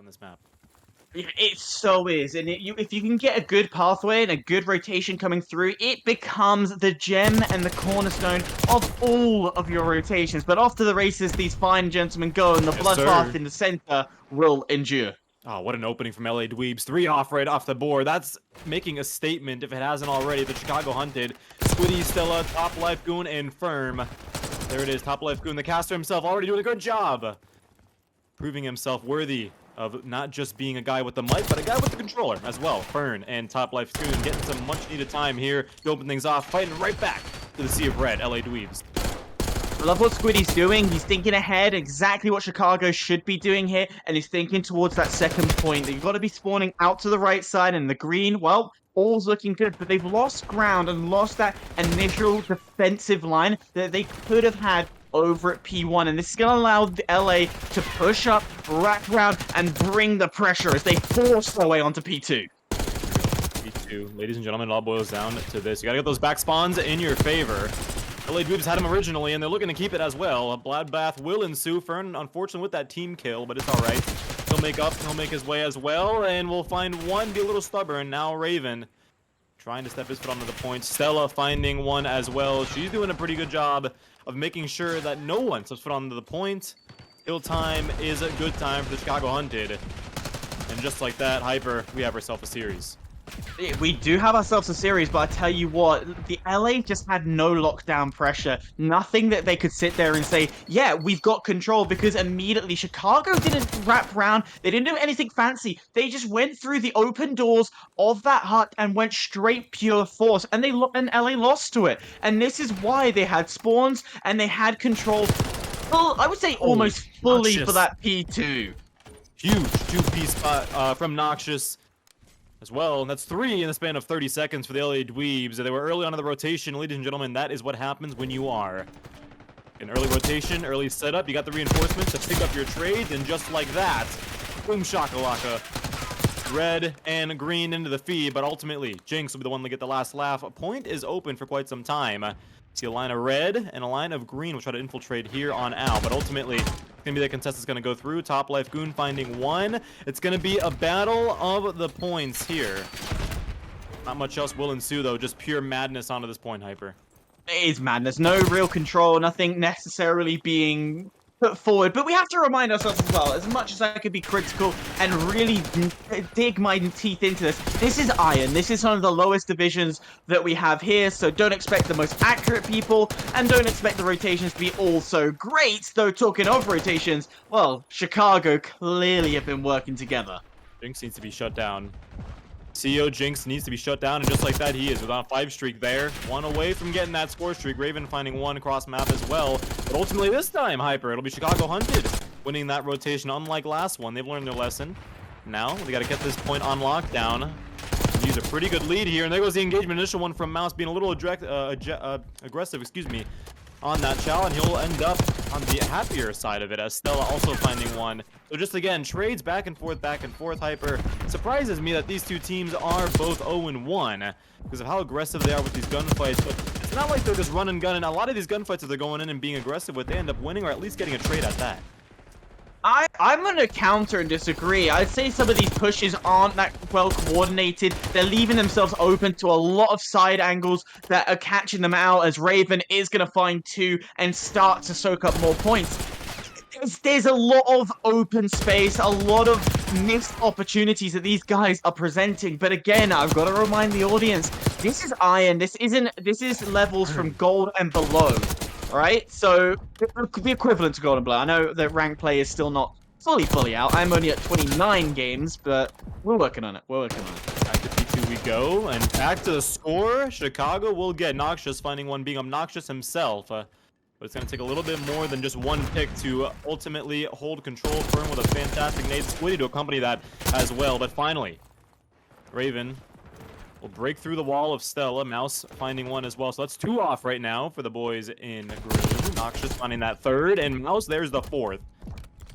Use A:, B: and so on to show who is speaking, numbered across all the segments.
A: on this map.
B: Yeah, it so is, and if you can get a good pathway and a good rotation coming through, it becomes the gem and the cornerstone of all of your rotations. But after the races, these fine gentlemen go, and the
A: Yes,
B: bloodbath
A: sir.
B: in the center will endure.
A: Oh, what an opening from LA Dweebs. 3 off right off the board. That's making a statement if it hasn't already. The Chicago Hunted. Squiddy, Stella, Top Life Goon, and Firm. There it is. Top Life Goon, the caster himself, already doing a good job. Proving himself worthy of not just being a guy with the mic, but a guy with the controller as well. Fern and Top Life Goon getting some much needed time here to open things off, fighting right back to the Sea of Red, LA Dweebs.
B: I love what Squiddy's doing. He's thinking ahead, exactly what Chicago should be doing here, and he's thinking towards that second point. That you've got to be spawning out to the right side, and the green, well, all's looking good, but they've lost ground and lost that initial defensive line that they could have had over at P1, and this is going to allow the LA to push up, wrap around, and bring the pressure as they force their way onto P2.
A: P2, ladies and gentlemen, it all boils down to this. You gotta get those back spawns in your favor. LA Dweebs had him originally, and they're looking to keep it as well. A bloodbath will ensue. Fern, unfortunately, with that team kill, but it's all right. He'll make up. He'll make his way as well, and we'll find one be a little stubborn. Now Raven trying to step his foot onto the point. Stella finding one as well. She's doing a pretty good job of making sure that no one steps foot onto the point. Kill time is a good time for the Chicago Hunted. And just like that, Hyper, we have ourselves a series.
B: We do have ourselves a series, but I tell you what, the LA just had no lockdown pressure. Nothing that they could sit there and say, yeah, we've got control, because immediately Chicago didn't wrap around. They didn't do anything fancy. They just went through the open doors of that hut and went straight pure force, and and LA lost to it. And this is why they had spawns and they had control. Well, I would say almost fully for that P2.
A: Huge 2-piece spot from Noxious as well, and that's 3 in the span of 30 seconds for the LA Dweebs. They were early on in the rotation, ladies and gentlemen. That is what happens when you are an early rotation, early setup. You got the reinforcements to pick up your trades, and just like that, boom shakalaka. Red and green into the feed, but ultimately, Jinx will be the one to get the last laugh. A point is open for quite some time. See a line of red and a line of green will try to infiltrate here on out, but ultimately, it's gonna be the contest that's gonna go through. Top Life Goon finding one. It's gonna be a battle of the points here. Not much else will ensue though, just pure madness onto this point, Hyper.
B: It is madness. No real control, nothing necessarily being put forward. But we have to remind ourselves as well, as much as I could be critical and really dig my teeth into this, this is Iron. This is one of the lowest divisions that we have here, so don't expect the most accurate people, and don't expect the rotations to be all so great. Though, talking of rotations, well, Chicago clearly have been working together.
A: Jinx needs to be shut down. CEO Jinx needs to be shut down, and just like that, he is without a 5 streak there. One away from getting that score streak. Raven finding one across map as well. But ultimately this time, Hyper, it'll be Chicago Hunted winning that rotation, unlike last one. They've learned their lesson. Now, they got to get this point on lockdown. Use a pretty good lead here, and there goes the engagement. Initial one from Mouse being a little aggressive, excuse me, on that chow, and he'll end up on the happier side of it, as Stella also finding one. So just again, trades back and forth, Hyper. Surprises me that these two teams are both 0-1 because of how aggressive they are with these gunfights, but it's not like they're just run and gun, and a lot of these gunfights that they're going in and being aggressive with, they end up winning or at least getting a trade at that.
B: I'm going to counter and disagree. I'd say some of these pushes aren't that well coordinated. They're leaving themselves open to a lot of side angles that are catching them out, as Raven is going to find 2 and start to soak up more points. There's a lot of open space, a lot of missed opportunities that these guys are presenting. But again, I've got to remind the audience, this is Iron. This is levels from gold and below. Alright, so the equivalent to Gold and Blue. I know that rank play is still not fully out. I'm only at 29 games, but we're working on it. Back to
A: P2 we go, and back to the score. Chicago will get Noxious, finding one being obnoxious himself. But it's going to take a little bit more than just one pick to ultimately hold control. Firm with a fantastic nade. Squiddy to accompany that as well. But finally, Raven will break through the wall of Stella. Mouse finding one as well. So that's 2 off right now for the boys in green. Noxious finding that 3rd, and Mouse, there's the 4th.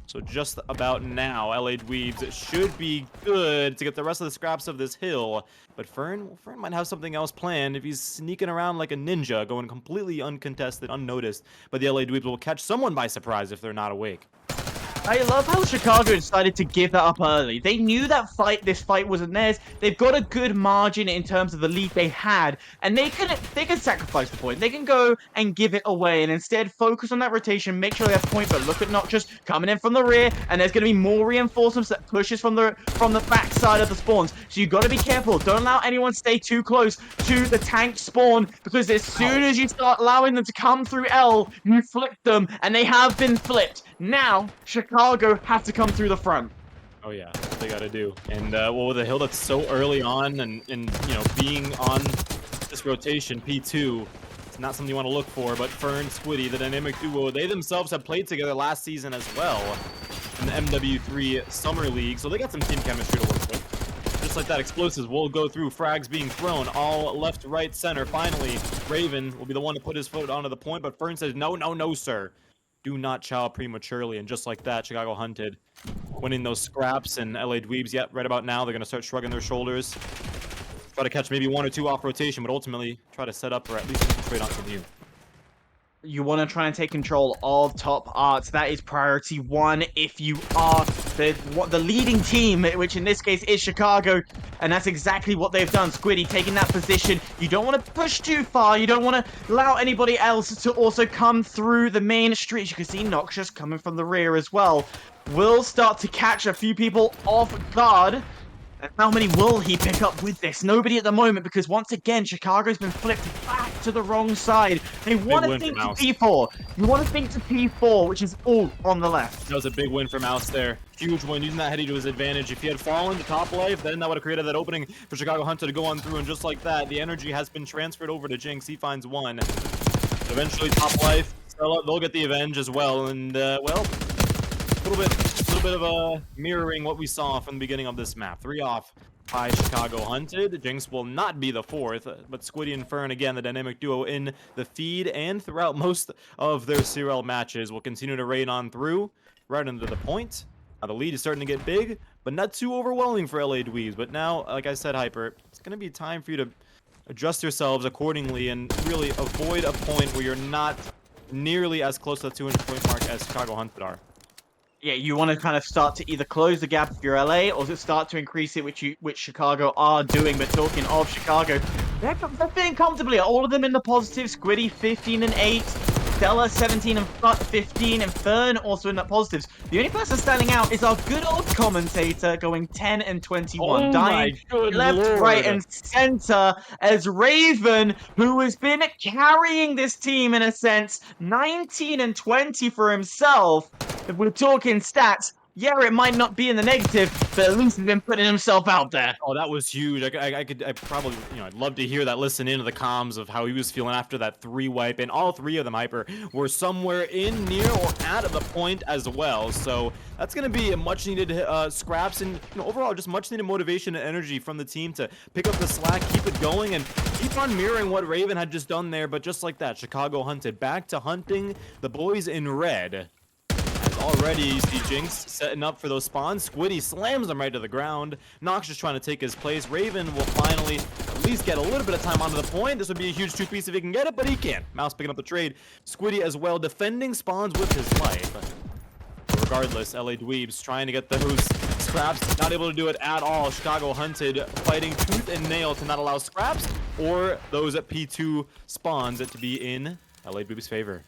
A: So just about now, LA Dweebs should be good to get the rest of the scraps of this hill. But Fern might have something else planned if he's sneaking around like a ninja, going completely uncontested, unnoticed. But the LA Dweebs will catch someone by surprise if they're not awake.
B: I love how Chicago decided to give that up early. They knew that this fight wasn't theirs. They've got a good margin in terms of the lead they had, and they can sacrifice the point. They can go and give it away, and instead focus on that rotation, make sure they have point. But look at Noxious coming in from the rear, and there's going to be more reinforcements that pushes from the back side of the spawns. So you've got to be careful. Don't allow anyone stay too close to the tank spawn, because as soon as you start allowing them to come through L, you flip them, and they have been flipped. Now Chicago have to come through the front.
A: Oh yeah, that's what they gotta do. And well, with a hill that's so early on, and you know, being on this rotation, P2, it's not something you want to look for. But Fern, Squiddy, the dynamic duo, they themselves have played together last season as well in the MW3 Summer League, so they got some team chemistry to work with. Just like that, explosives will go through, frags being thrown, all left, right, center. Finally, Raven will be the one to put his foot onto the point, but Fern says, no, no, no, sir. Do not chow prematurely, and just like that, Chicago hunted, winning those scraps. And LA Dweebs, yet right about now, they're going to start shrugging their shoulders, try to catch maybe 1 or 2 off rotation, but ultimately try to set up or at least concentrate on some you.
B: You want to try and take control of top arts. That is priority 1 if you are the leading team, which in this case is Chicago, and that's exactly what they've done. Squiddy taking that position. You don't want to push too far. You don't want to allow anybody else to also come through the main street. You can see Noxious coming from the rear as well. Will start to catch a few people off guard. And how many will he pick up with this? Nobody at the moment, because once again, Chicago's been flipped back to the wrong side. They want to think to P4. You want to think to P4, which is all on the left.
A: That was a big win for Mouse there. Huge win, using that heady to his advantage. If he had fallen to top life, then that would have created that opening for Chicago Hunter to go on through. And just like that, the energy has been transferred over to Jinx. He finds 1. Eventually, top life, Stella, they'll get the avenge as well. And, well, a little bit of a mirroring what we saw from the beginning of this map. 3 off by Chicago hunted. Jinx will not be the 4th, but Squiddy and Fern, again, the dynamic duo in the feed and throughout most of their CRL matches, will continue to raid on through, right into the point. Now the lead is starting to get big, but not too overwhelming for LA Dweebs. But now, like I said, Hyper, it's going to be time for you to adjust yourselves accordingly and really avoid a point where you're not nearly as close to the 200 point mark as Chicago hunted are.
B: Yeah, you want to kind of start to either close the gap if you're LA, or start to increase it, which Chicago are doing. But talking of Chicago, they're fitting comfortably. All of them in the positive. Squiddy 15 and 8, Stella 17 and 15, and Fern also in the positives. The only person standing out is our good old commentator, going 10 and 21,
A: oh
B: dying left,
A: Lord.
B: right, and center, as Raven, who has been carrying this team in a sense, 19 and 20 for himself. If we're talking stats, yeah, it might not be in the negative, but at least he's been putting himself out there.
A: Oh, that was huge. I probably, you know, I'd love to hear that, listen into the comms of how he was feeling after that 3 wipe, and all 3 of them, Hyper, were somewhere in, near, or at the point as well. So that's going to be a much needed scraps, and you know, overall just much needed motivation and energy from the team to pick up the slack, keep it going, and keep on mirroring what Raven had just done there. But just like that, Chicago hunted back to hunting the boys in red. Already, you see Jinx setting up for those spawns. Squiddy slams them right to the ground. Nox just trying to take his place. Raven will finally at least get a little bit of time onto the point. This would be a huge 2-piece if he can get it, but he can't. Mouse picking up the trade. Squiddy as well, defending spawns with his life. But regardless, LA Dweebs trying to get those scraps. Not able to do it at all. Chicago hunted, fighting tooth and nail to not allow scraps or those at P2 spawns to be in LA Dweebs' favor.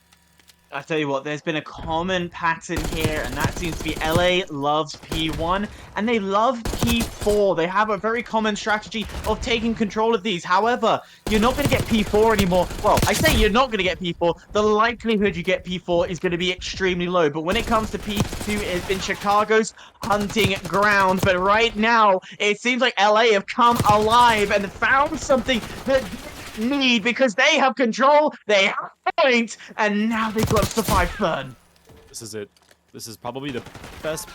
B: I tell you what, there's been a common pattern here, and that seems to be LA loves P1, and they love P4. They have a very common strategy of taking control of these. However, you're not going to get P4 anymore. Well, I say you're not going to get P4. The likelihood you get P4 is going to be extremely low. But when it comes to P2, it's been Chicago's hunting ground. But right now, it seems like LA have come alive and found something that need, because they have control, they have point, and now they've got to survive Fern.
A: This is it. This is probably the best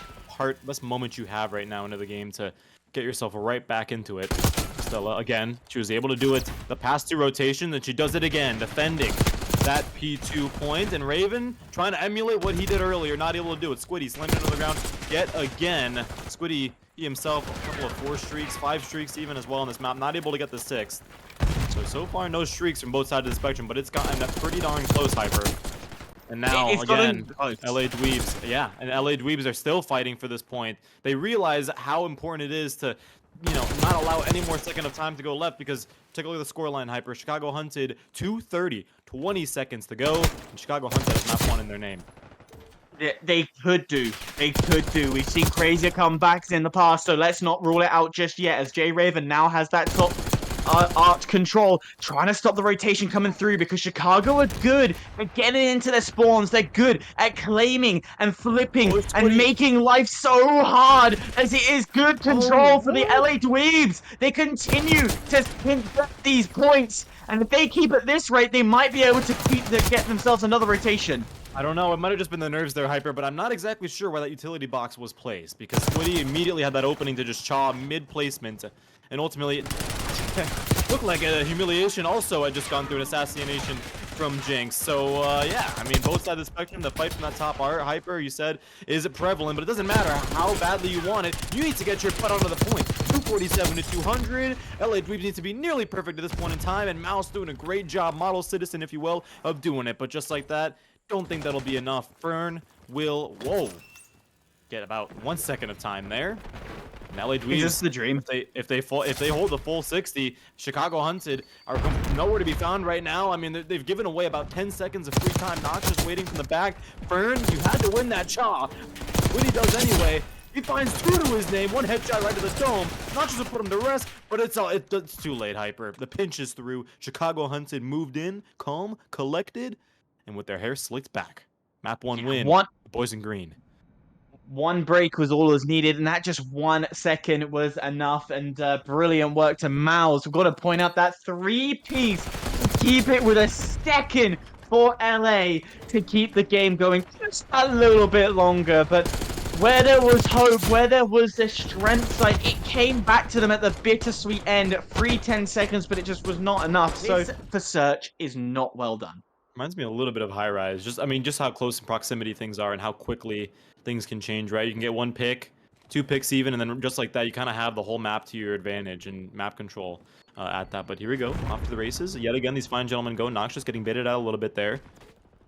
A: moment you have right now into the game to get yourself right back into it. Stella, again, she was able to do it the past 2 rotations, and she does it again, defending that P2 point, and Raven trying to emulate what he did earlier, not able to do it. Squiddy slamming into the ground yet again. Squiddy, he himself, a couple of 4 streaks, 5 streaks even as well on this map, not able to get the 6th. So far, no streaks from both sides of the spectrum, but it's gotten pretty darn close, Hyper. And now,
B: It's
A: again,
B: gotten close.
A: LA Dweebs, yeah, and LA Dweebs are still fighting for this point. They realize how important it is to, not allow any more second of time to go left because take a look at the scoreline, Hyper. Chicago hunted 2:30, 20 seconds to go, and Chicago hunted has map 1 in their name.
B: They could do. They could do. We've seen crazier comebacks in the past, so let's not rule it out just yet. As Jay Raven now has that top art control, trying to stop the rotation coming through because Chicago are good at getting into their spawns. They're good at claiming and flipping
A: Oh,
B: and
A: Squiddy.
B: making life so hard as it is good control for the
A: what?
B: LA Dweebs. They continue to get these points, and if they keep at this rate, they might be able to get themselves another rotation.
A: I don't know, it might have just been the nerves there, Hyper, but I'm not exactly sure why that utility box was placed, because Squiddy immediately had that opening to just chaw mid-placement, and ultimately it looked like a humiliation also had just gone through an assassination from Jinx. So, yeah, I mean, both sides of the spectrum, the fight from that top art, Hyper, you said, is prevalent, but it doesn't matter how badly you want it, you need to get your butt onto the point. 247 to 200, LA Dweebs needs to be nearly perfect at this point in time, and Mouse doing a great job, model citizen, if you will, of doing it, but just like that, don't think that'll be enough. Fern will, get about 1 second of time there. And LA Dweebs,
B: Is this the dream?
A: if they hold the full 60, Chicago Hunted are nowhere to be found right now. I mean, they've given away about 10 seconds of free time. Nox just waiting from the back. Fern, you had to win that chaw. What he does anyway, he finds 2 to his name, 1 headshot right to the dome. Not just to put him to rest, but it's too late, Hyper. The pinch is through. Chicago Hunted moved in, calm, collected, and with their hair slicked back. Map 1 win. Boys in green.
B: One break was all was needed, and that just 1 second was enough. And brilliant work to Mouse. We've got to point out that 3-piece to keep it with a second for LA to keep the game going just a little bit longer. But where there was hope, where there was the strength side, it came back to them at the bittersweet end. Free 10 seconds, but it just was not enough. So for Search is not well done.
A: Reminds me a little bit of High Rise. Just how close in proximity things are and how quickly things can change, right? You can get 1 pick, 2 picks even, and then just like that, you kind of have the whole map to your advantage and map control at that. But here we go, off to the races. Yet again, these fine gentlemen go. Nox just getting baited out a little bit there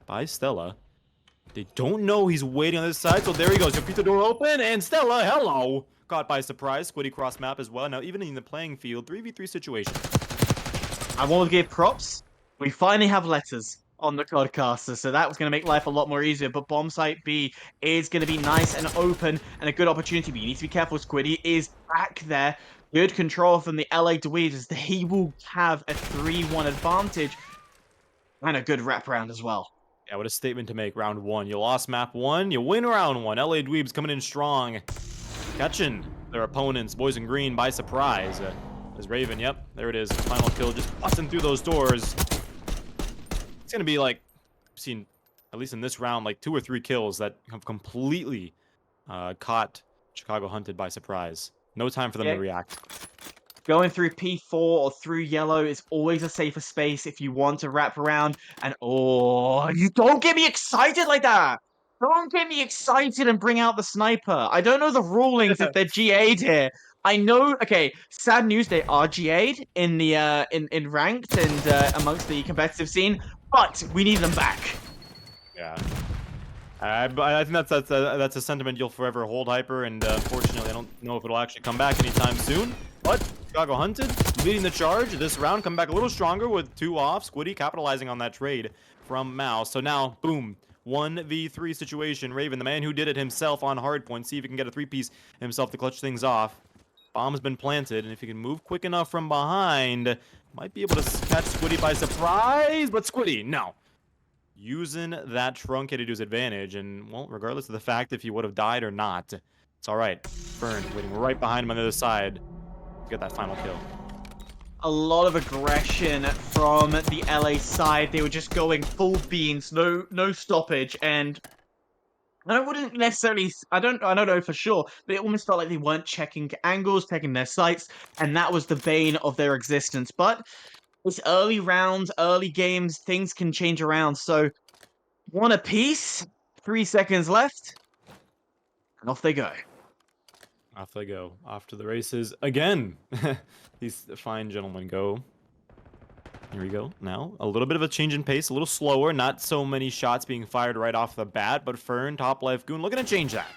A: by Stella. They don't know he's waiting on this side, so there he goes. He'll keep the door open, and Stella, hello! Caught by surprise. Squiddy cross map as well. Now, even in the playing field, 3v3 situation.
B: I want to give props. We finally have letters on the Codcaster, so that was going to make life a lot more easier. But bomb site B is going to be nice and open and a good opportunity. But you need to be careful. Squiddy is back there. Good control from the LA Dweebs as he will have a 3-1 advantage and a good wraparound as well.
A: Yeah, what a statement to make. Round 1. You lost map 1, you win round 1. LA Dweebs coming in strong. Catching their opponents, boys in green, by surprise. As Raven, yep, there it is. Final kill, just busting through those doors. It's going to be like, I've seen, at least in this round, like 2 or 3 kills that have completely caught Chicago Hunted by surprise. No time for them to react.
B: Going through P4 or through yellow is always a safer space if you want to wrap around. And you don't get me excited like that. Don't get me excited and bring out the sniper. I don't know the rulings if they're GA'd here. I know, okay, sad news, they are GA'd in the in ranked and amongst the competitive scene, but we need them back.
A: Yeah. I think that's a sentiment you'll forever hold, Hyper, and unfortunately, I don't know if it'll actually come back anytime soon. But Chicago Hunted leading the charge this round, come back a little stronger with 2 off. Squiddy capitalizing on that trade from Mouse. So now, boom, 1v3 situation. Raven, the man who did it himself on hardpoint, see if he can get a 3-piece himself to clutch things off. Bomb's been planted, and if he can move quick enough from behind, might be able to catch Squiddy by surprise. But Squiddy, no. Using that truncated to his advantage, and, well, regardless of the fact if he would have died or not, it's all right. Fern waiting right behind him on the other side to get that final kill.
B: A lot of aggression from the LA side. They were just going full beans, no stoppage, and I wouldn't necessarily, I don't know for sure, but it almost felt like they weren't checking angles, checking their sights, and that was the bane of their existence. But it's early rounds, early games, things can change around. So 1 apiece, 3 seconds left, and off they go.
A: Off they go. Off to the races again. These fine gentlemen go. Here we go. Now, a little bit of a change in pace, a little slower. Not so many shots being fired right off the bat, but Fern, top life goon, looking to change that.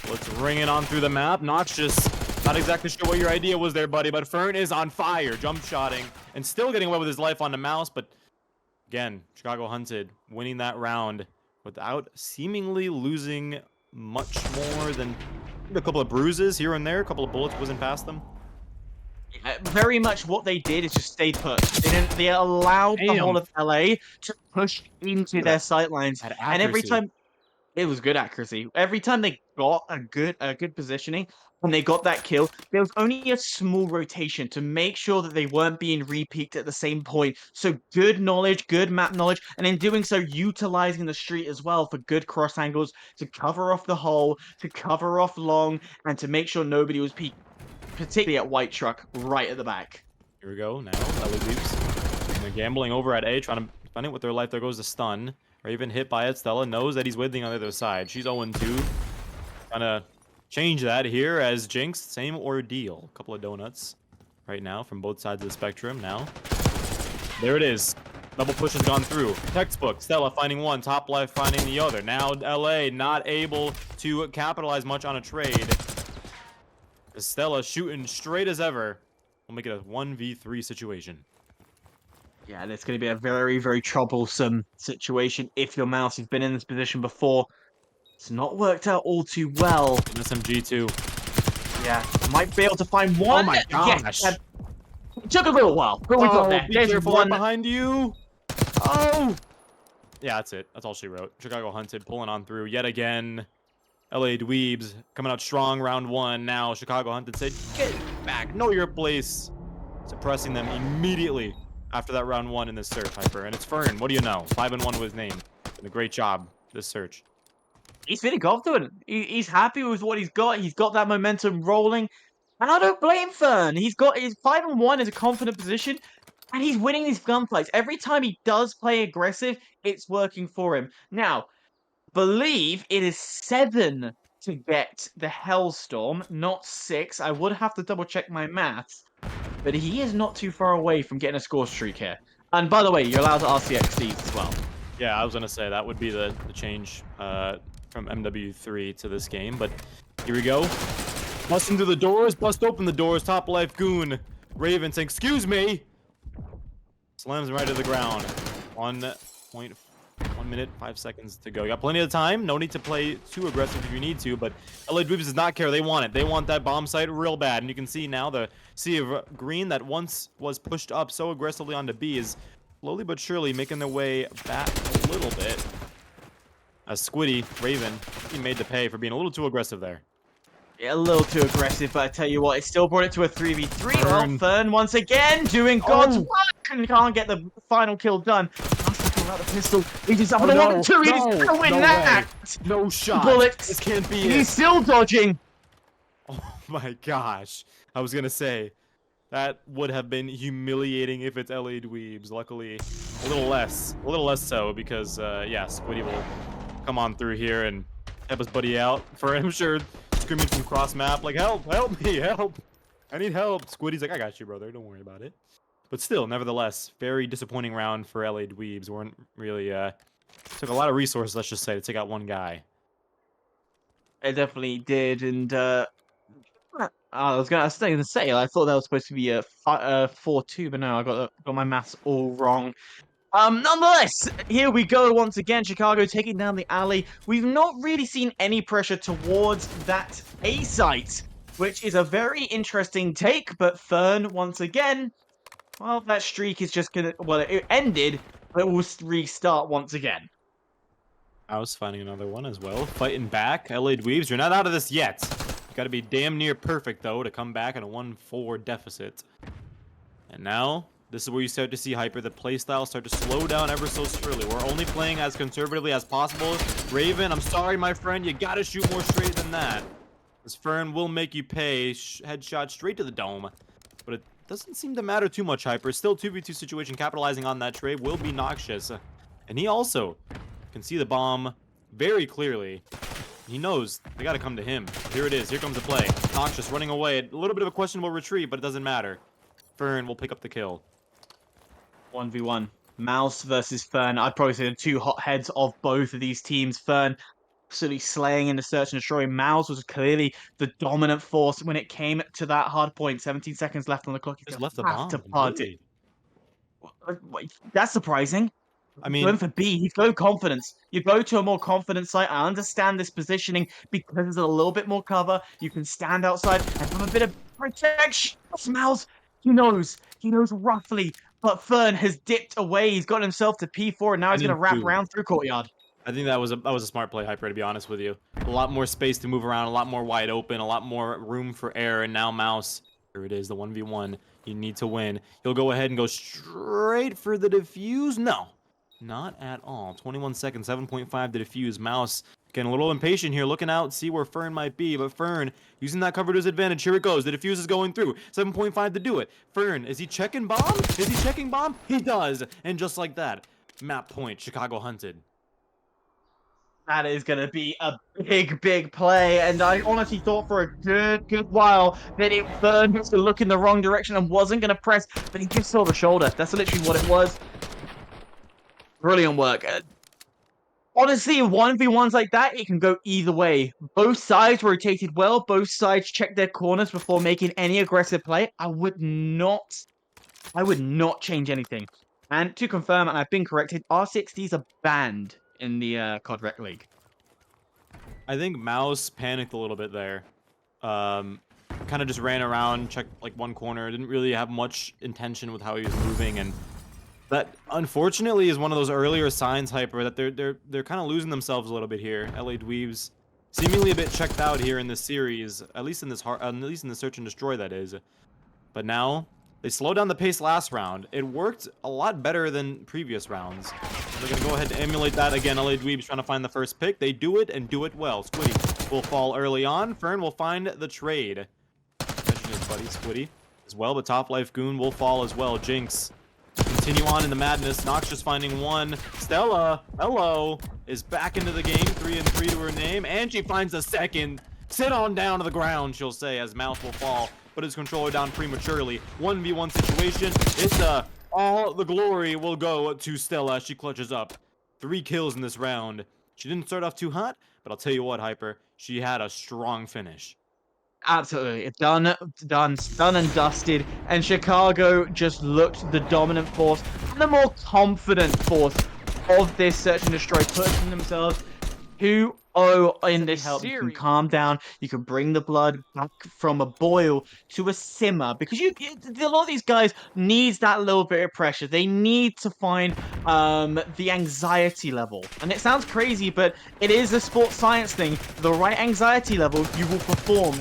A: Let's ring it on through the map. Noxious, not exactly sure what your idea was there, buddy, but Fern is on fire, jump shotting, and still getting away with his life on the mouse, but again, Chicago Hunted winning that round without seemingly losing much more than a couple of bruises here and there, a couple of bullets whizzing past them.
B: Very much what they did is just stayed put. They allowed the whole of LA to push into their sightlines, and every time it was good accuracy. Every time they got a good positioning and they got that kill, there was only a small rotation to make sure that they weren't being re-peaked at the same point. So good knowledge, good map knowledge, and in doing so, utilizing the street as well for good cross angles to cover off the hole, to cover off long, and to make sure nobody was peaked, particularly at White Truck right at the back.
A: Here we go. Now, Dweebs. And they're gambling over at A, trying to find out with their life. There goes the stun. Raven hit by it. Stella knows that he's waiting on the other side. She's 0-2. Trying to change that here as Jinx. Same ordeal. A couple of donuts right now from both sides of the spectrum. Now, there it is. Double push has gone through. Textbook. Stella finding one. Top life finding the other. Now, LA not able to capitalize much on a trade. Stella shooting straight as ever. We'll make it a 1v3 situation.
B: Yeah, and it's going to be a very, very troublesome situation if your mouse has been in this position before. It's not worked out all too well.
A: An SMG too.
B: Yeah, might be able to find one.
A: Oh my gosh.
B: Yes, it took a little while, but we got there.
A: Be
B: There's
A: careful
B: one
A: right behind you. Oh! Yeah, that's it. That's all she wrote. Chicago Hunted pulling on through yet again. LA Dweebs coming out strong round one. Now Chicago Hunted said, get back, know your place. Suppressing them immediately after that round one in this search, Hyper. And it's Fern. What do you know? 5-1 with his name. Did a great job this search.
B: He's feeling confident. He's happy with what he's got. He's got that momentum rolling. And I don't blame Fern. His 5-1 is a confident position. And he's winning these gunfights. Every time he does play aggressive, it's working for him. Now, believe it is 7 to get the Hellstorm, not 6. I would have to double check my maths. But he is not too far away from getting a score streak here. And by the way, you're allowed to RCX these as well.
A: Yeah, I was going to say that would be the change from MW3 to this game. But here we go. Busting through the doors. Bust open the doors. Top life goon. Raven saying, excuse me. Slams him right to the ground. 1 minute, 5 seconds to go. You got plenty of time. No need to play too aggressive if you need to, but LA Dweebs does not care. They want it. They want that bomb site real bad. And you can see now the sea of green that once was pushed up so aggressively onto B is slowly but surely making their way back a little bit. As Squiddy, Raven, he made to pay for being a little too aggressive there.
B: Yeah, a little too aggressive, but I tell you what, it still brought it to a 3v3.
A: Fern.
B: Well, Fern once again doing God's work and can't get the final kill done. Out the pistol. He just up on another 2. He's doing that.
A: No shot.
B: Bullets.
A: This can't be it.
B: He's still dodging.
A: Oh my gosh. I was gonna say that would have been humiliating if it's LA Dweebs. Luckily, a little less so because yeah, Squiddy will come on through here and help his buddy out. For I'm sure screaming from cross map like help me, help. I need help. Squiddy's like, I got you, brother. Don't worry about it. But still, nevertheless, very disappointing round for LA Dweebs. Weren't really took a lot of resources, let's just say, to take out one guy.
B: It definitely did, and I was gonna say, I thought that was supposed to be a 4-2, but no, I got my maths all wrong. Nonetheless, here we go once again. Chicago taking down the alley. We've not really seen any pressure towards that A site, which is a very interesting take. But Fern once again. Well, that streak is just gonna... Well, it ended, but it will restart once again.
A: I was finding another one as well. Fighting back. LA Dweebs, you're not out of this yet. You gotta be damn near perfect, though, to come back in a 1-4 deficit. And now, this is where you start to see Hyper. The playstyle start to slow down ever so surely. We're only playing as conservatively as possible. Raven, I'm sorry, my friend. You gotta shoot more straight than that. This Fern will make you pay. Headshot straight to the dome. But it doesn't seem to matter too much, Hyper. Still 2v2 situation, capitalizing on that trade will be Noxious. And he also can see the bomb very clearly. He knows they gotta come to him. Here it is. Here comes the play. Noxious running away. A little bit of a questionable retreat, but it doesn't matter. Fern will pick up the kill.
B: 1v1. Mouse versus Fern. I'd probably say the two hotheads of both of these teams. Fern absolutely slaying in the search and destroy. Mouse was clearly the dominant force when it came to that hard point. 17 seconds left on the clock. He's
A: Just
B: going
A: left the
B: to have
A: bomb
B: to punt it.
A: completely.
B: That's surprising.
A: I
B: He's going
A: mean,
B: for B. He's going confidence. You go to a more confident site. I understand this positioning because there's a little bit more cover. You can stand outside and have a bit of protection. Smells. He knows. He knows roughly. But Fern has dipped away. He's got himself to P4, and now
A: I
B: he's going to
A: think
B: wrap
A: too.
B: around through courtyard.
A: I think that was a smart play, Hyper, to be honest with you. A lot more space to move around, a lot more wide open, a lot more room for error, and now Mouse, here it is, the 1v1. You need to win. He'll go ahead and go straight for the defuse. No, not at all. 21 seconds, 7.5 to defuse. Mouse getting a little impatient here, looking out, see where Fern might be, but Fern using that cover to his advantage. Here it goes. The defuse is going through. 7.5 to do it. Fern, is he checking bomb? Is he checking bomb? He does. And just like that, map point, Chicago hunted.
B: That is going to be a big, big play. And I honestly thought for a good while that Fern was to look in the wrong direction and wasn't going to press, but he just saw the shoulder. That's literally what it was. Brilliant work. Honestly, 1v1s like that, it can go either way. Both sides rotated well. Both sides checked their corners before making any aggressive play. I would not change anything. And to confirm, and I've been corrected, R60s are banned in the COD Rec League.
A: I think Mouse panicked a little bit there. Kind of just ran around, checked like one corner, didn't really have much intention with how he was moving, and that unfortunately is one of those earlier signs, Hyper, that they're kind of losing themselves a little bit here. LA Dweebs seemingly a bit checked out here in this series, at least in the search and destroy, that is. But now they slowed down the pace last round. It worked a lot better than previous rounds. They're going to go ahead and emulate that again. LA Dweebs trying to find the first pick. They do it and do it well. Squiddy will fall early on. Fern will find the trade. Catching his buddy Squiddy as well, but Top Life Goon will fall as well. Jinx continue on in the madness. Nox just finding one. Stella, hello, is back into the game. 3 and 3 to her name, and she finds a second. Sit on down to the ground, she'll say, as Mouth will fall. But his controller down prematurely. 1v1 situation. It's all the glory will go to Stella. She clutches up 3 kills in this round. She didn't start off too hot, but I'll tell you what, Hyper, she had a strong finish.
B: Absolutely. Done and dusted. And Chicago just looked the dominant force and the more confident force of this search and destroy, pushing themselves 2-0 in this series. You can calm down. You can bring the blood back from a boil to a simmer, because a lot of these guys needs that little bit of pressure. They need to find the anxiety level. And it sounds crazy, but it is a sports science thing. The right anxiety level, you will perform.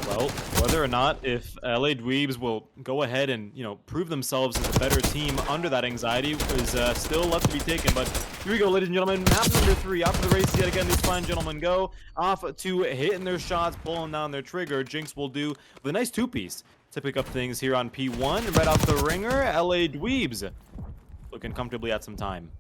A: Well, whether or not if LA Dweebs will go ahead and, prove themselves as a better team under that anxiety is still left to be taken. But here we go, ladies and gentlemen. Map number 3. Off to the race yet again. These fine gentlemen go off to hitting their shots, pulling down their trigger. Jinx will do with a nice 2-piece to pick up things here on P1. Right off the ringer, LA Dweebs looking comfortably at some time.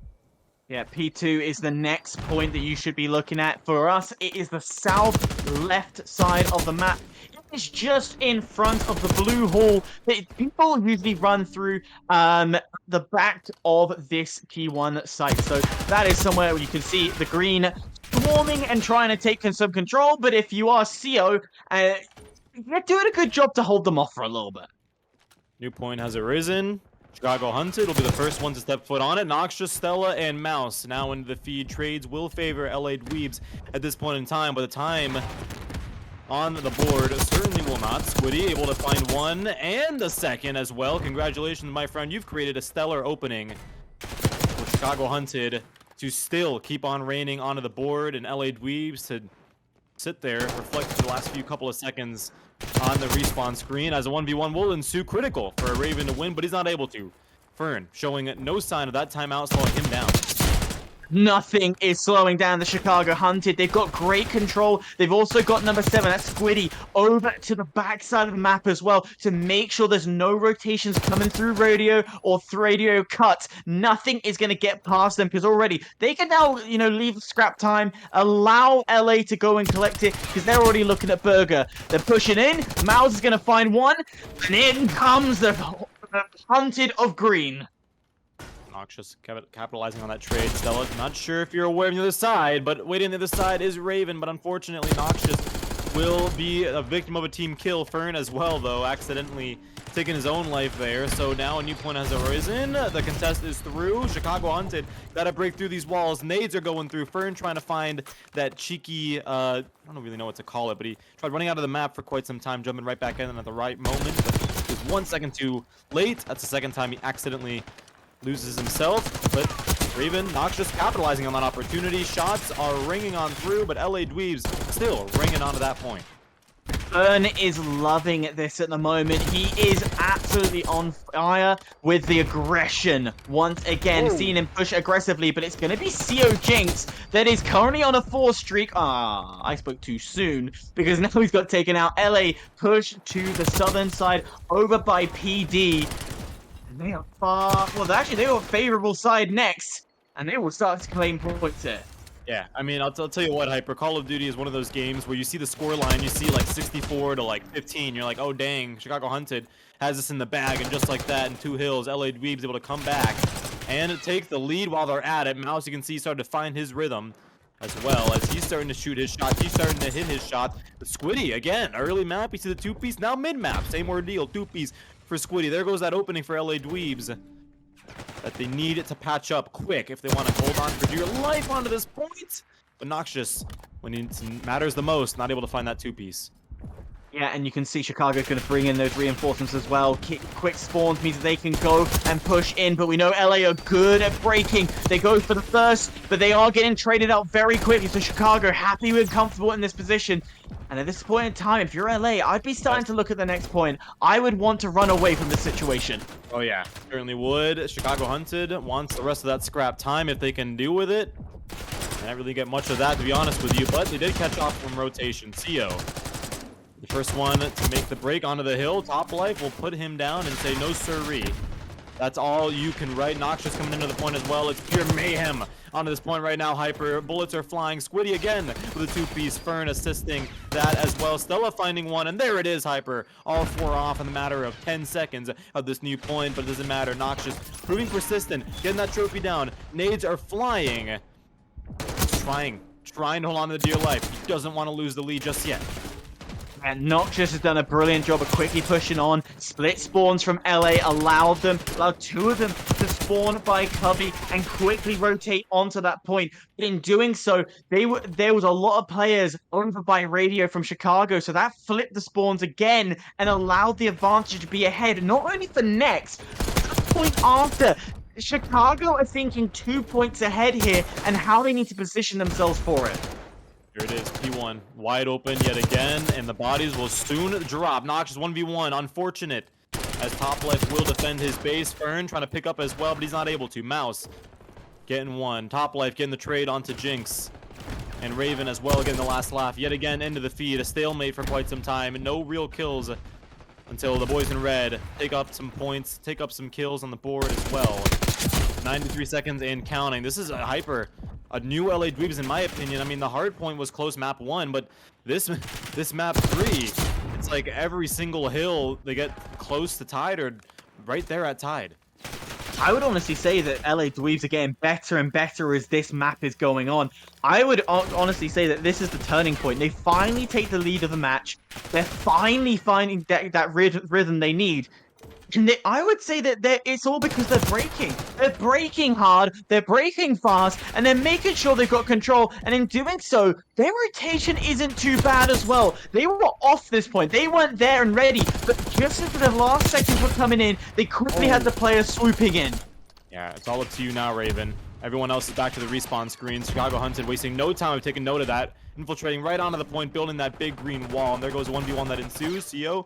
B: Yeah, P2 is the next point that you should be looking at. For us, it is the south left side of the map. It is just in front of the blue hall that people usually run through the back of this P1 site. So that is somewhere where you can see the green swarming and trying to take some control. But if you are CO, you're doing a good job to hold them off for a little bit.
A: New point has arisen. Chicago hunted will be the first one to step foot on it. Noxtra, Stella, and Mouse now into the feed. Trades will favor LA Dweebs at this point in time, but the time on the board certainly will not. Squiddy able to find one and a second as well. Congratulations, my friend. You've created a stellar opening for Chicago hunted to still keep on reigning onto the board, and LA Dweebs to sit there, reflect for the last couple of seconds on the respawn screen as a 1v1 will ensue. Critical for a Raven to win, but he's not able to. Fern showing no sign of that timeout slowing him down.
B: Nothing is slowing down the Chicago hunted. They've got great control. They've also got number 7, that's Squiddy, over to the backside of the map as well to make sure there's no rotations coming through radio or radio cuts. Nothing is going to get past them because already they can now, leave scrap time, allow LA to go and collect it because they're already looking at Burger. They're pushing in. Mouse is going to find one, and in comes the Hunted of green.
A: Noxious capitalizing on that trade. Stella, not sure if you're aware of the other side, but waiting on the other side is Raven, but unfortunately Noxious will be a victim of a team kill. Fern as well, though, accidentally taking his own life there. So now a new point has arisen. The contest is through. Chicago Hunted gotta break through these walls. Nades are going through. Fern trying to find that cheeky, I don't really know what to call it, but he tried running out of the map for quite some time, jumping right back in at the right moment. But he was 1 second too late. That's the second time he accidentally loses himself, but Raven, Noxious capitalizing on that opportunity. Shots are ringing on through, but LA Dweebs still ringing onto that point.
B: Fern is loving this at the moment. He is absolutely on fire with the aggression. Once again, seeing him push aggressively, but it's going to be CO Jinx that is currently on a 4 streak. I spoke too soon because now he's got taken out. LA push to the southern side over by PD. They are far. Well, actually, they were favorable side next, and they will start to claim points here.
A: Yeah, I mean, I'll tell you what, Hyper, Call of Duty is one of those games where you see the score line, you see like 64 to like 15. You're like, oh dang, Chicago Hunted has this in the bag, and just like that in 2 hills, LA Dweebs able to come back and take the lead while they're at it. Mouse, you can see, started to find his rhythm as well as he's starting to shoot his shots. He's starting to hit his shot. But Squiddy, again, early map, you see the 2-piece, now mid-map, same ordeal, 2-piece for Squiddy. There goes that opening for LA Dweebs that they need to patch up quick if they want to hold on for dear life onto this point. But Noxious, when it matters the most, not able to find that 2-piece.
B: Yeah, and you can see Chicago's going to bring in those reinforcements as well. Quick spawns means that they can go and push in, but we know LA are good at breaking. They go for the first, but they are getting traded out very quickly. So Chicago happy and comfortable in this position. And at this point in time, if you're LA, I'd be starting to look at the next point. I would want to run away from this situation.
A: Oh yeah, certainly would. Chicago Hunted wants the rest of that scrap time if they can do with it. I didn't really get much of that, to be honest with you, but they did catch off from rotation. CO, the first one to make the break onto the hill. Top Life will put him down and say no siree. That's all you can write. Noxious coming into the point as well. It's pure mayhem onto this point right now. Hyper, bullets are flying. Squiddy again with a 2-piece. Fern assisting that as well. Stella finding one, and there it is, Hyper. All 4 off in the matter of 10 seconds of this new point, but it doesn't matter. Noxious proving persistent, getting that trophy down. Nades are flying. He's trying to hold on to the dear life. He doesn't want to lose the lead just yet.
B: And Noxious has done a brilliant job of quickly pushing on. Split spawns from LA allowed 2 of them to spawn by Cubby and quickly rotate onto that point. But in doing so, there was a lot of players over by radio from Chicago, so that flipped the spawns again and allowed the advantage to be ahead, not only for next, but the point after. Chicago are thinking 2 points ahead here and how they need to position themselves for it.
A: Here it is, P1, wide open yet again, and the bodies will soon drop. Noxious 1v1, unfortunate, as Top Life will defend his base. Fern trying to pick up as well, but he's not able to. Mouse getting one. Top Life getting the trade onto Jinx. And Raven as well getting the last laugh. Yet again into the feed, a stalemate for quite some time, and no real kills until the boys in red take up some points, take up some kills on the board as well. 93 seconds and counting. This is a Hyper. A new LA Dweebs, in my opinion. I mean, the hard point was close map 1, but this map 3, it's like every single hill they get close to tied or right there at tied.
B: I would honestly say that LA Dweebs are getting better and better as this map is going on. I would honestly say that this is the turning point. They finally take the lead of the match. They're finally finding that rhythm they need. And I would say that it's all because they're breaking. They're breaking hard, they're breaking fast, and they're making sure they've got control. And in doing so, their rotation isn't too bad as well. They were off this point. They weren't there and ready. But just as the last seconds were coming in, they quickly had the players swooping in.
A: Yeah, it's all up to you now, Raven. Everyone else is back to the respawn screens. Chicago Hunted wasting no time of taking note of that. Infiltrating right onto the point, building that big green wall. And there goes 1v1 that ensues. CO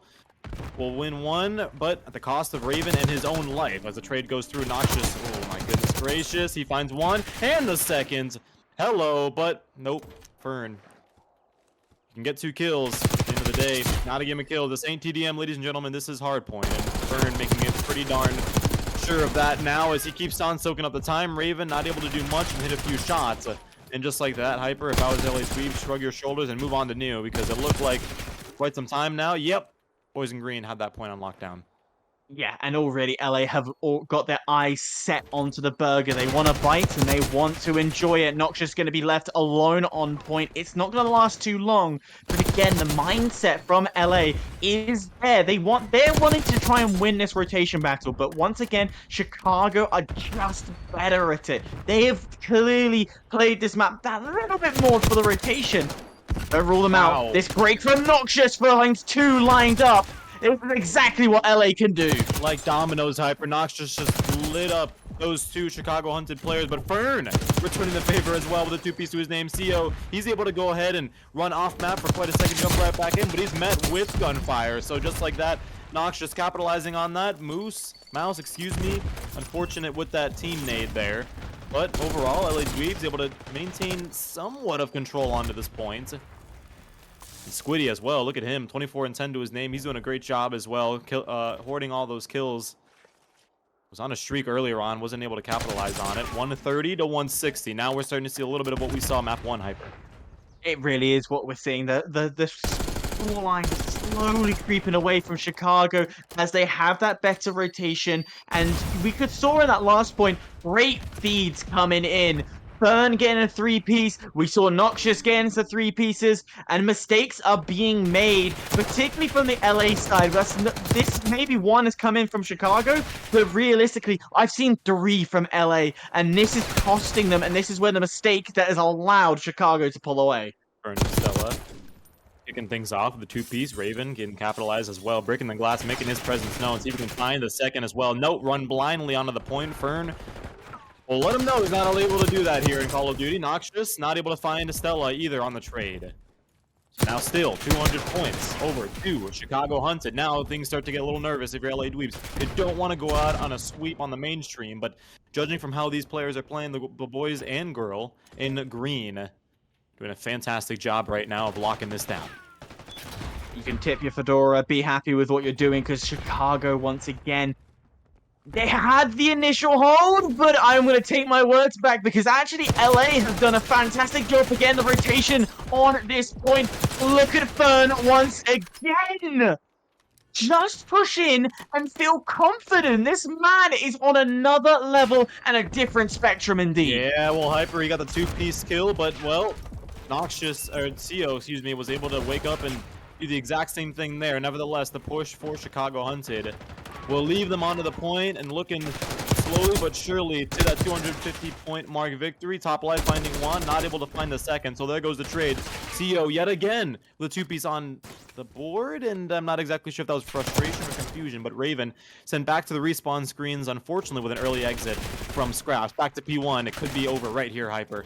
A: will win one, but at the cost of Raven and his own life as the trade goes through. Noxious, oh my goodness gracious, he finds one and the second. Hello, but nope. Fern, you can get 2 kills at the end of the day. Not a game of kill. This ain't TDM, ladies and gentlemen. This is hardpoint, and Fern making it pretty darn sure of that now as he keeps on soaking up the time. Raven not able to do much and hit a few shots. And just like that, Hyper, if I was LA Dweebs, shrug your shoulders and move on to new, because it looked like quite some time now. Yep. Boys in green had that point on lockdown.
B: Yeah, and already LA have all got their eyes set onto the burger. They want to bite and they want to enjoy it. Noxious going to be left alone on point. It's not going to last too long. But again, the mindset from LA is there. They're wanting to try and win this rotation battle. But once again, Chicago are just better at it. They have clearly played this map that little bit more for the rotation. Don't rule them
A: Wow.
B: out. This break from Noxious finds two lined up. This is exactly what LA can do.
A: Like dominoes, Hyper. Noxious just lit up those two Chicago hunted players, but Fern returning the favor as well with a two-piece to his name. CO, he's able to go ahead and run off map for quite a second, jump right back in, but he's met with gunfire. So just like that, Noxious capitalizing on that. Mouse, excuse me. Unfortunate with that team nade there. But overall, LA Dweebs able to maintain somewhat of control onto this point. And Squiddy as well. Look at him. 24 and 10 to his name. He's doing a great job as well. Hoarding all those kills. Was on a streak earlier on. Wasn't able to capitalize on it. 130 to 160. Now we're starting to see a little bit of what we saw map 1, Hyper.
B: It really is what we're seeing. The scoreline is slowly creeping away from Chicago as they have that better rotation. And we saw in that last point, great feeds coming in. Fern getting a three-piece. We saw Noxious getting the three pieces, and mistakes are being made, particularly from the LA side. This maybe one has come in from Chicago, but realistically, I've seen 3 from LA, and this is costing them, and this is where the mistake that has allowed Chicago to pull away.
A: Fern and Stella kicking things off with the two-piece. Raven getting capitalized as well, breaking the glass, making his presence known. See if we can find the second as well. Note, run blindly onto the point. Fern, well, let him know he's not able to do that here in Call of Duty. Noxious not able to find Stella either on the trade. Now still 200 points over to Chicago hunted. Now things start to get a little nervous if you're LA Dweebs. They don't want to go out on a sweep on the mainstream, but judging from how these players are playing, the boys and girl in green doing a fantastic job right now of locking this down.
B: You can tip your fedora, be happy with what you're doing, because Chicago, once again, they had the initial hold, but I'm going to take my words back because actually LA has done a fantastic job again, the rotation on this point. Look at Fern once again. Just push in and feel confident. This man is on another level and a different spectrum indeed.
A: Yeah, well, Hyper, he got the two-piece kill, but, well, Noxious, or CO, excuse me, was able to wake up and do the exact same thing there. Nevertheless, the push for Chicago hunted will leave them onto the point and looking slowly but surely to that 250-point mark victory. Top life finding one, not able to find the second. So there goes the trade. CO yet again with a two-piece on the board, and I'm not exactly sure if that was frustration or confusion, but Raven sent back to the respawn screens, unfortunately with an early exit from Scraps. Back to P1. It could be over right here, Hyper.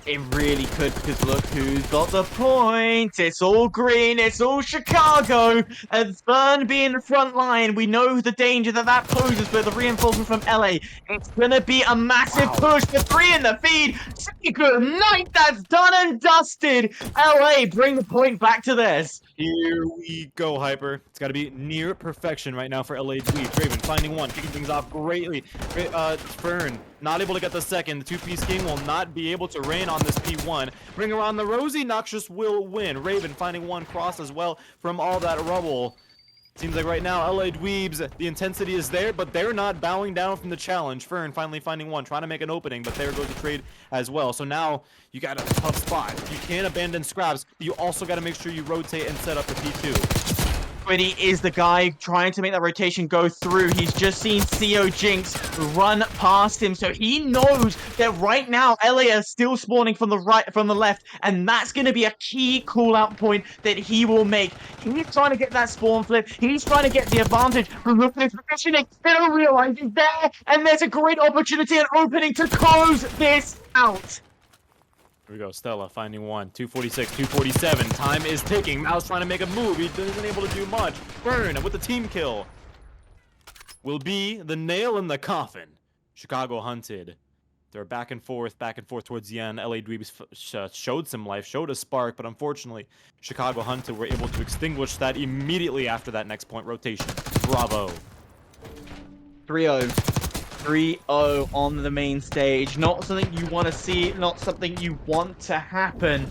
B: It really could, because look who's got the point. It's all green. It's all Chicago. And Fern being the front line, we know the danger that poses with the reinforcement from LA. It's going to be a massive push. The 3 in the feed. Say good night. That's done and dusted. LA, bring the point back to this.
A: Here we go, Hyper. It's got to be near perfection right now for LA Dweebs. Raven finding one, kicking things off greatly. Fern not able to get the second. The two-piece king will not be able to reign on this P1. Bring around the Rosie. Noxious will win. Raven finding one cross as well from all that rubble. Seems like right now, LA Dweebs, the intensity is there, but they're not bowing down from the challenge. Fern finally finding one, trying to make an opening, but there goes the trade as well. So now you got a tough spot. You can't abandon Scraps, but you also got to make sure you rotate and set up the P2.
B: Squiddy is the guy trying to make that rotation go through. He's just seen CO Jinx run past him, so he knows that right now LA are still spawning from the right, from the left, and that's going to be a key call-out point that he will make. He's trying to get that spawn flip. He's trying to get the advantage from looking at his positioning. They don't realize he's there, and there's a great opportunity and opening to close this out.
A: Here we go, Stella finding one. 246, 247. Time is ticking. Mouse trying to make a move. He isn't able to do much. Fern with the team kill will be the nail in the coffin. Chicago hunted. They're back and forth towards the end. LA Dweebs showed some life, showed a spark, but unfortunately, Chicago hunted were able to extinguish that immediately after that next point rotation. Bravo.
B: 3-0. 3-0 on the main stage. Not something you want to see, not something you want to happen.